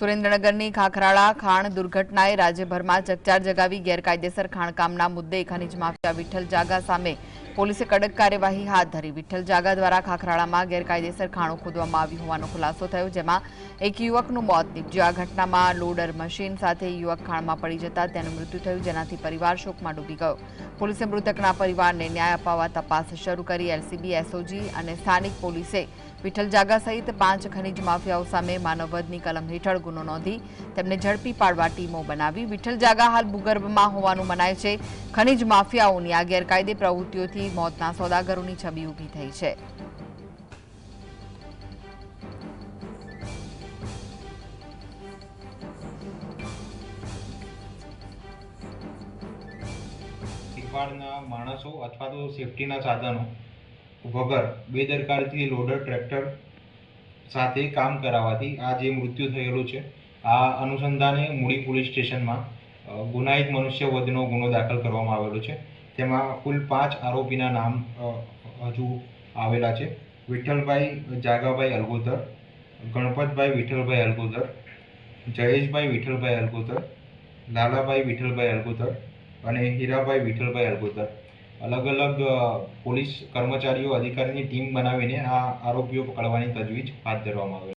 સુરેન્દ્રનગરની ખાખરાળા ખાણ દુર્ઘટનાએ રાજ્યભરમાં ચકચાર જગાવી ગેરકાયદેસર ખાણકામના મુદ્દે ખનીજ માફિયા વિઠ્ઠલ જાગા સામે પોલીસે કડક કાર્યવાહી હાથ ધરી। વિઠ્ઠલ જાગા દ્વારા ખાખરાળામાં ગેરકાયદેસર ખાણો ખોદવામાં આવ્યું હોવાનો ખુલાસો થયો, જેમાં એક યુવકનું મોત નીપજ્યું। આ ઘટનામાં લોડર મશીન સાથે યુવક ખાણમાં પડી જતા તેનું મૃત્યુ થયું, જેનાથી પરિવાર શોકમાં ડૂબી ગયો। પોલીસે મૃતકના પરિવારને ન્યાય અપાવવા તપાસ શરૂ કરી। એલસીબી, એસઓજી અને સ્થાનિક પોલીસે વિઠ્ઠલ જાગા સહિત 5 ખનીજ માફિયાઓ સામે માનવવધની કલમ હેઠળ ગુનો નોંધી તેમને ઝડપી પાડવા ટીમો બનાવી। વિઠ્ઠલ જાગા હાલ ભૂગર્ભમાં હોવાનું મનાય છે। ખનીજ માફિયાઓની આ ગેરકાયદે પ્રવૃત્તિઓથી મોતના સોદાગરોની છબી ઊભી થઈ છે। દિવાળના માણસો અથવા તો સેફટીના સાધનો વગર બેદરકારીથી લોડર ટ્રેક્ટર સાથે કામ કરાવવાથી આ જે મૃત્યુ થયેલું છે, આ અનુસંધાને મૂળી પોલીસ સ્ટેશનમાં ગુનાહિત મનુષ્યવધનો ગુનો દાખલ કરવામાં આવેલો છે। તેમાં કુલ 5 આરોપીના નામ હજુ આવેલા છે। વિઠ્ઠલભાઈ જાગાભાઈ અલગોદર, ગણપતભાઈ વિઠ્ઠલભાઈ અલગોદર, જયેશભાઈ વિઠ્ઠલભાઈ અલગોદર, લાલાભાઈ વિઠ્ઠલભાઈ અલગોદર અને હીરાભાઈ વિઠ્ઠલભાઈ અલગોદર અલગ અલગ પોલીસ કર્મચારીઓ અધિકારીની ટીમ બનાવીને આ આરોપીઓ પકડવાની તજવીજ હાથ ધરવામાં આવેલ।